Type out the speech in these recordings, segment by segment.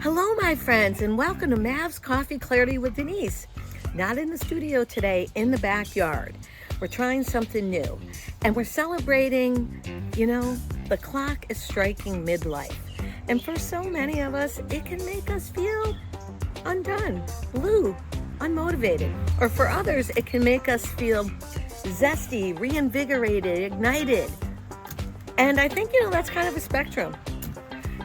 Hello, my friends, and welcome to Mav's Coffee Clarity with Denise. Not in the studio today, in the backyard. We're trying something new, and we're celebrating, the clock is striking midlife. And for so many of us, it can make us feel undone, blue, unmotivated. Or for others, it can make us feel zesty, reinvigorated, ignited. And I think, that's kind of a spectrum.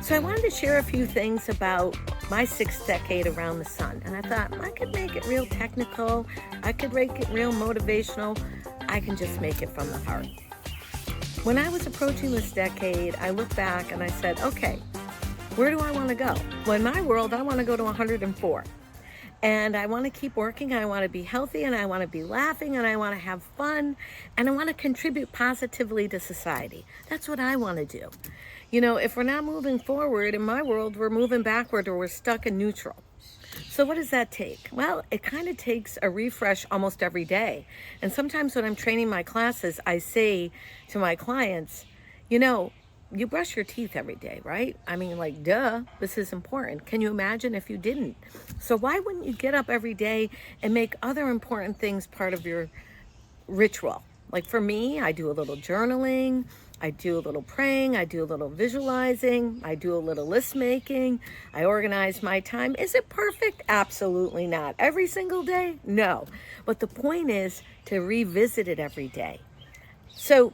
So I wanted to share a few things about my sixth decade around the sun. And I thought I could make it real technical. I could make it real motivational. I can just make it from the heart. When I was approaching this decade, I looked back and I said, okay, where do I want to go? Well, in my world, I want to go to 104. And I want to keep working, and I want to be healthy, and I want to be laughing, and I want to have fun, and I want to contribute positively to society. That's what I want to do. If we're not moving forward, in my world, we're moving backward or we're stuck in neutral. So what does that take? Well, it kind of takes a refresh almost every day. And sometimes when I'm training my classes, I say to my clients, you brush your teeth every day, right? I mean, duh, this is important. Can you imagine if you didn't? So why wouldn't you get up every day and make other important things part of your ritual? Like for me, I do a little journaling, I do a little praying, I do a little visualizing, I do a little list making, I organize my time. Is it perfect? Absolutely not. Every single day? No. But the point is to revisit it every day. So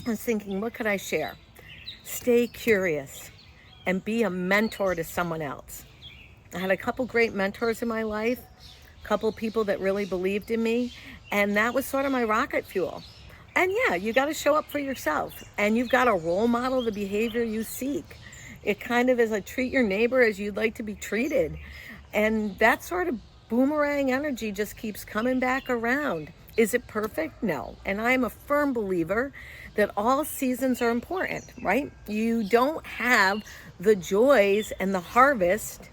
I was thinking, what could I share? Stay curious and be a mentor to someone else. I had a couple great mentors in my life, a couple people that really believed in me, and that was sort of my rocket fuel. And yeah, you got to show up for yourself, and you've got to role model the behavior you seek. It kind of is a treat your neighbor as you'd like to be treated. And that sort of boomerang energy just keeps coming back around. Is it perfect? No. And I am a firm believer that all seasons are important, right? You don't have the joys and the harvest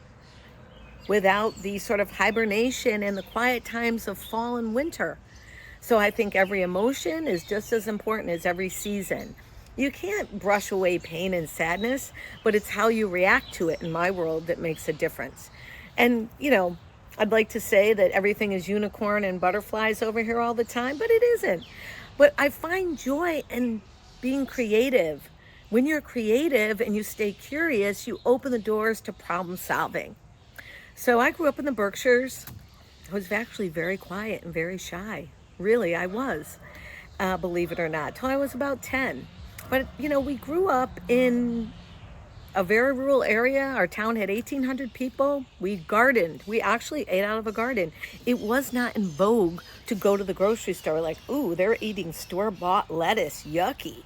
without the sort of hibernation and the quiet times of fall and winter. So I think every emotion is just as important as every season. You can't brush away pain and sadness, but it's how you react to it in my world that makes a difference. And, I'd like to say that everything is unicorn and butterflies over here all the time, but it isn't. But I find joy in being creative. When you're creative and you stay curious, you open the doors to problem solving. So I grew up in the Berkshires. I was actually very quiet and very shy. Really, I was, believe it or not, till I was about 10. But, we grew up in a very rural area. Our town had 1,800 people. We gardened. We actually ate out of a garden. It was not in vogue to go to the grocery store like, ooh, they're eating store-bought lettuce. Yucky.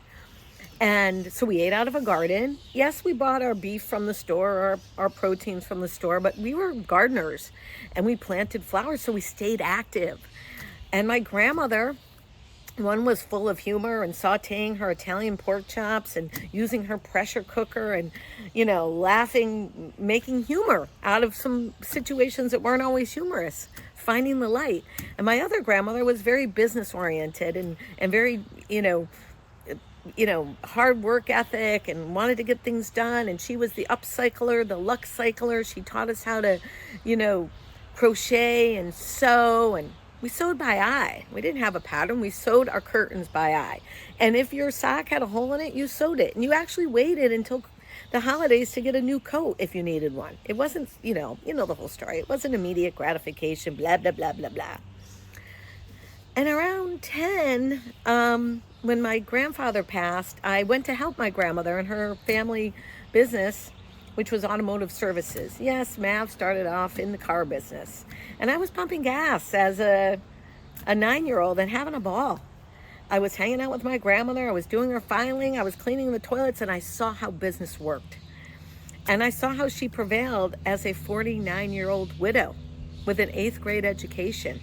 And so we ate out of a garden. Yes, we bought our beef from the store, our proteins from the store, but we were gardeners, and we planted flowers, so we stayed active. And my grandmother, one was full of humor and sauteing her Italian pork chops and using her pressure cooker and, laughing, making humor out of some situations that weren't always humorous, finding the light. And my other grandmother was very business oriented and very, hard work ethic and wanted to get things done. And she was the upcycler, the luxe cycler. She taught us how to, crochet and sew, and we sewed by eye. We didn't have a pattern. We sewed our curtains by eye. And if your sock had a hole in it, you sewed it. And you actually waited until the holidays to get a new coat if you needed one. It wasn't, the whole story. It wasn't immediate gratification, blah, blah, blah, blah, blah. And around 10, when my grandfather passed, I went to help my grandmother in her family business, which was automotive services. Yes, Mav started off in the car business. And I was pumping gas as a 9-year-old and having a ball. I was hanging out with my grandmother. I was doing her filing. I was cleaning the toilets, and I saw how business worked. And I saw how she prevailed as a 49-year-old widow with an 8th grade education.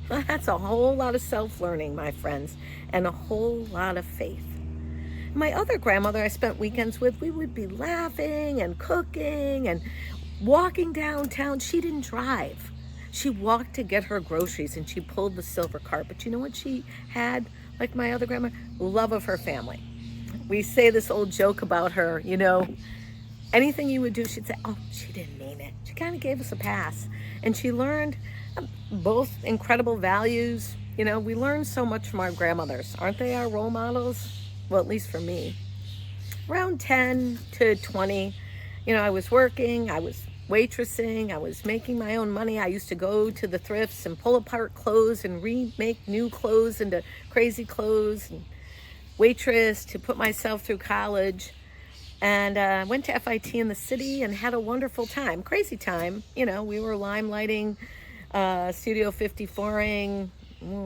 Well, that's a whole lot of self-learning, my friends, and a whole lot of faith. My other grandmother I spent weekends with, we would be laughing and cooking and walking downtown. She didn't drive. She walked to get her groceries, and she pulled the silver cart. But you know what she had, like my other grandma? Love of her family. We say this old joke about her, Anything you would do, she'd say, oh, she didn't mean it. She kind of gave us a pass. And she learned both incredible values. You know, we learn so much from our grandmothers. Aren't they our role models? Well, at least for me. Around 10 to 20, you know, I was working, I was waitressing, I was making my own money. I used to go to the thrifts and pull apart clothes and remake new clothes into crazy clothes, and waitress to put myself through college. And went to FIT in the city and had a wonderful time. Crazy time. You know, we were limelighting, Studio 54ing,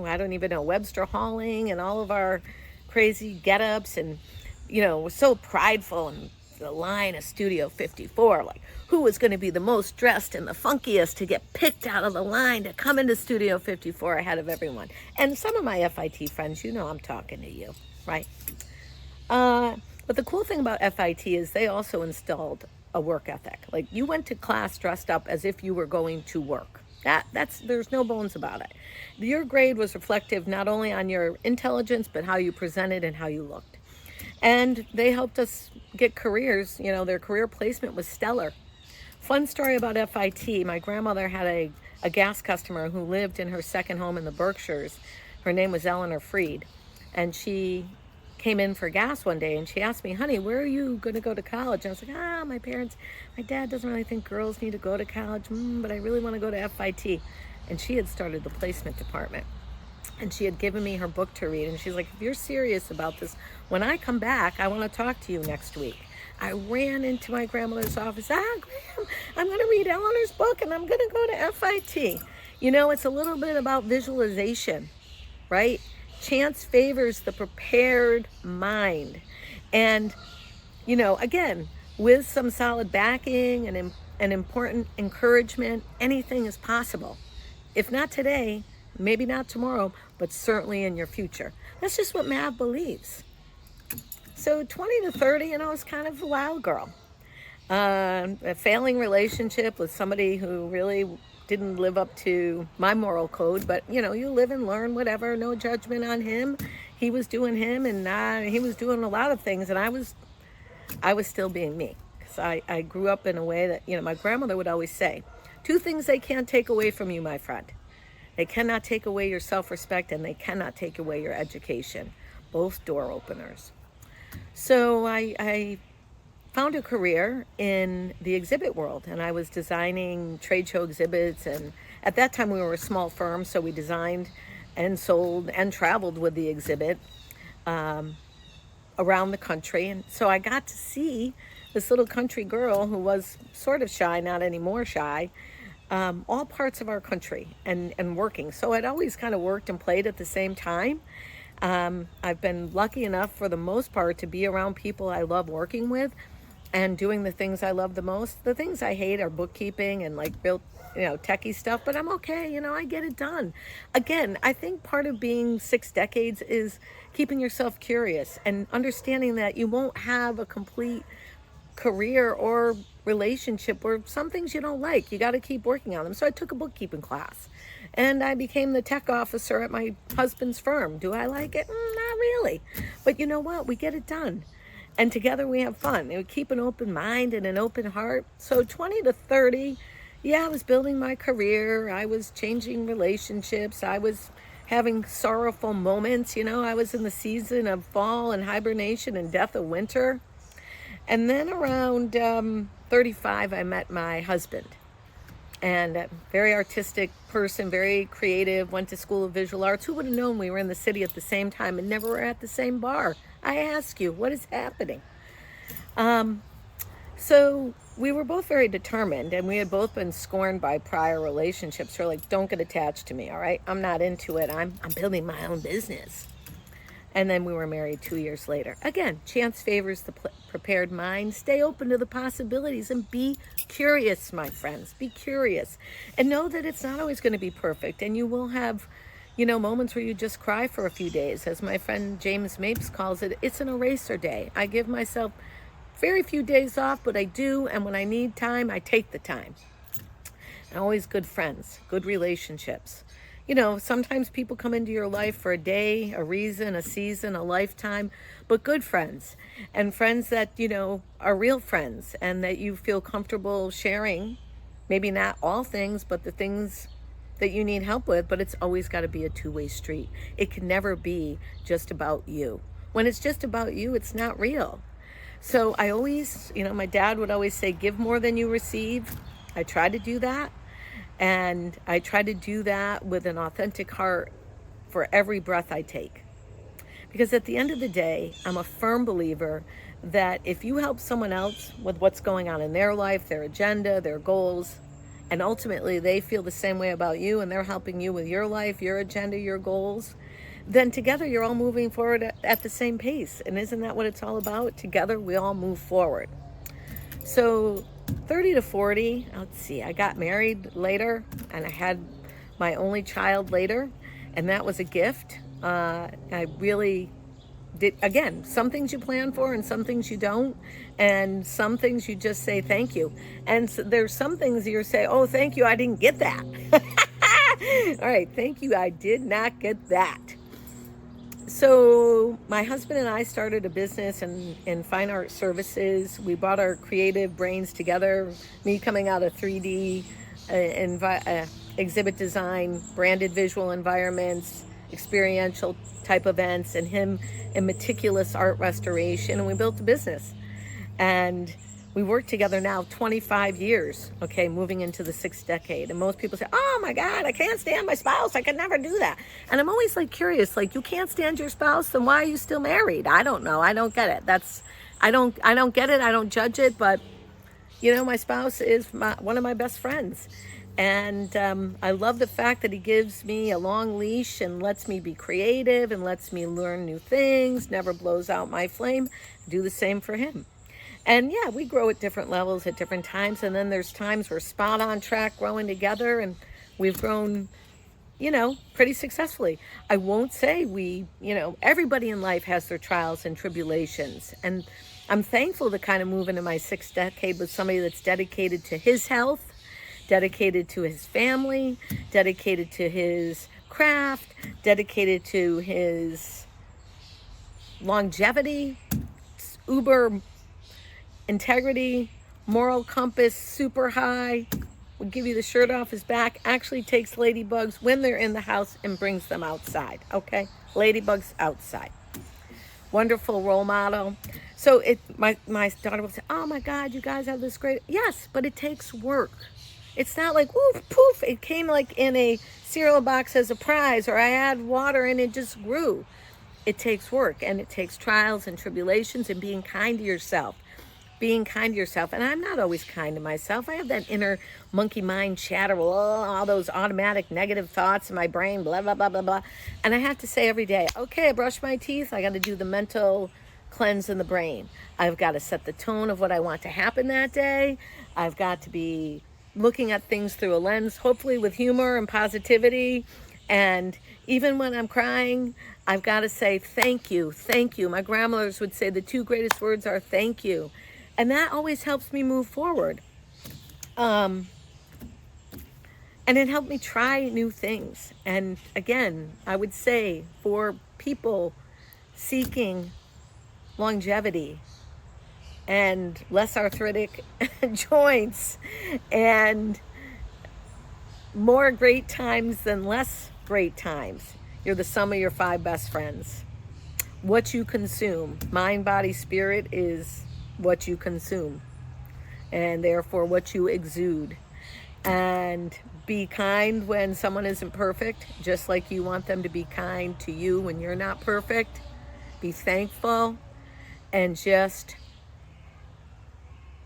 I don't even know, Webster Halling, and all of our crazy get-ups. And, you know, we're so prideful in the line of Studio 54. Like, who was going to be the most dressed and the funkiest to get picked out of the line to come into Studio 54 ahead of everyone. And some of my FIT friends, you know I'm talking to you, right? But the cool thing about FIT is they also installed a work ethic. Like, you went to class dressed up as if you were going to work. There's no bones about it. Your grade was reflective not only on your intelligence, but how you presented and how you looked. And they helped us get careers. You know, their career placement was stellar. Fun story about FIT. My grandmother had a gas customer who lived in her second home in the Berkshires. Her name was Eleanor Freed. And she came in for gas one day and she asked me, honey, where are you going to go to college? And I was like, my dad doesn't really think girls need to go to college, but I really want to go to FIT. And she had started the placement department. And she had given me her book to read. And she's like, if you're serious about this, when I come back, I want to talk to you next week. I ran into my grandmother's office. Graham, I'm going to read Eleanor's book and I'm going to go to FIT. You know, it's a little bit about visualization, right? Chance favors the prepared mind. And, you know, again, with some solid backing and important encouragement, anything is possible. If not today, maybe not tomorrow, but certainly in your future. That's just what Mav believes. So 20 to 30, you know, is kind of a wild girl. A failing relationship with somebody who really didn't live up to my moral code, but you know, you live and learn, whatever, no judgment on him. He was doing him and he was doing a lot of things, and I was still being me, because I grew up in a way that, you know, my grandmother would always say, 2 things they can't take away from you, my friend. They cannot take away your self-respect, and they cannot take away your education. Both door openers. So I found a career in the exhibit world, and I was designing trade show exhibits. And at that time we were a small firm, so we designed and sold and traveled with the exhibit around the country. And so I got to see this little country girl who was sort of shy, not anymore shy, all parts of our country and working. So I'd always kind of worked and played at the same time. I've been lucky enough for the most part to be around people I love working with and doing the things I love the most. The things I hate are bookkeeping and like built, you know, techie stuff, but I'm okay. You know, I get it done. Again, I think part of being 6 decades is keeping yourself curious and understanding that you won't have a complete career or relationship or some things you don't like. You got to keep working on them. So I took a bookkeeping class and I became the tech officer at my husband's firm. Do I like it? Not really. But you know what? We get it done. And together we have fun. And we keep an open mind and an open heart. So 20 to 30, yeah, I was building my career. I was changing relationships. I was having sorrowful moments. You know, I was in the season of fall and hibernation and death of winter. And then around 35, I met my husband. And a very artistic person, very creative, went to School of Visual Arts. Who would have known we were in the city at the same time and never were at the same bar? I ask you, what is happening? So we were both very determined, and we had both been scorned by prior relationships. We're like, don't get attached to me, all right? I'm not into it. I'm building my own business. And then we were married 2 years later. Again, chance favors the prepared mind. Stay open to the possibilities and be curious, my friends. Be curious. And know that it's not always going to be perfect. And you will have, you know, moments where you just cry for a few days. As my friend James Mapes calls it, it's an eraser day. I give myself very few days off, but I do. And when I need time, I take the time. And always good friends, good relationships. sometimes people come into your life for a day, a reason, a season, a lifetime, but good friends and friends that, are real friends and that you feel comfortable sharing. Maybe not all things, but the things that you need help with, but it's always got to be a two-way street. It can never be just about you. When it's just about you, it's not real. So I always, my dad would always say, give more than you receive. I try to do that. And I try to do that with an authentic heart for every breath I take. Because at the end of the day, I'm a firm believer that if you help someone else with what's going on in their life, their agenda, their goals, and ultimately they feel the same way about you and they're helping you with your life, your agenda, your goals, then together you're all moving forward at the same pace. And isn't that what it's all about? Together we all move forward. So 30 to 40, let's see, I got married later and I had my only child later, and that was a gift. I really did, again, some things you plan for and some things you don't, and some things you just say thank you. And so there's some things you say, oh, thank you, I didn't get that. All right, thank you, I did not get that. So my husband and I started a business in fine art services. We brought our creative brains together, me coming out of 3D exhibit design, branded visual environments, experiential type events, and him in meticulous art restoration. And we built a business. And we work together now 25 years, okay, moving into the 6th decade. And most people say, oh my God, I can't stand my spouse. I could never do that. And I'm always curious, you can't stand your spouse, then why are you still married? I don't know. I don't get it. I don't get it. I don't judge it. But, my spouse is one of my best friends. And I love the fact that he gives me a long leash and lets me be creative and lets me learn new things, never blows out my flame. Do the same for him. And yeah, we grow at different levels at different times. And then there's times we're spot on track growing together, and we've grown, pretty successfully. I won't say everybody in life has their trials and tribulations. And I'm thankful to kind of move into my 6th decade with somebody that's dedicated to his health, dedicated to his family, dedicated to his craft, dedicated to his longevity, uber integrity, moral compass, super high, would give you the shirt off his back, actually takes ladybugs when they're in the house and brings them outside, okay? Ladybugs outside. Wonderful role model. So my daughter will say, oh my God, you guys have this great, yes, but it takes work. It's not woof, poof, it came in a cereal box as a prize, or I add water and it just grew. It takes work, and it takes trials and tribulations and being kind to yourself. And I'm not always kind to myself. I have that inner monkey mind chatter, all those automatic negative thoughts in my brain, blah, blah, blah, blah, blah. And I have to say every day, okay, I brush my teeth. I got to do the mental cleanse in the brain. I've got to set the tone of what I want to happen that day. I've got to be looking at things through a lens, hopefully with humor and positivity. And even when I'm crying, I've got to say, thank you, thank you. My grandmothers would say the 2 greatest words are thank you. And that always helps me move forward. And it helped me try new things. And again, I would say for people seeking longevity and less arthritic joints and more great times than less great times, you're the sum of your 5 best friends. What you consume, mind, body, spirit, is what you consume, and therefore what you exude. And be kind when someone isn't perfect, just like you want them to be kind to you when you're not perfect. Be thankful and just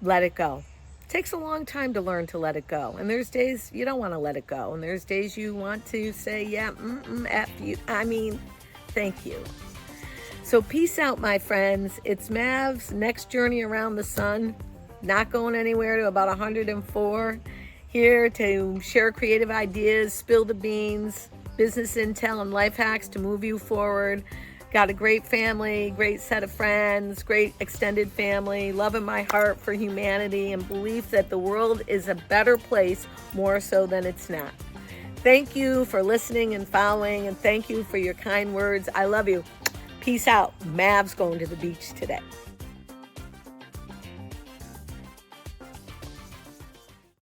let it go. It takes a long time to learn to let it go, and there's days you don't want to let it go, and there's days you want to say, yeah, F you, thank you. So peace out, my friends. It's Mav's next journey around the sun. Not going anywhere, to about 104. Here to share creative ideas, spill the beans, business intel, and life hacks to move you forward. Got a great family, great set of friends, great extended family, love in my heart for humanity, and belief that the world is a better place more so than it's not. Thank you for listening and following, and thank you for your kind words. I love you. Peace out. Mav's going to the beach today.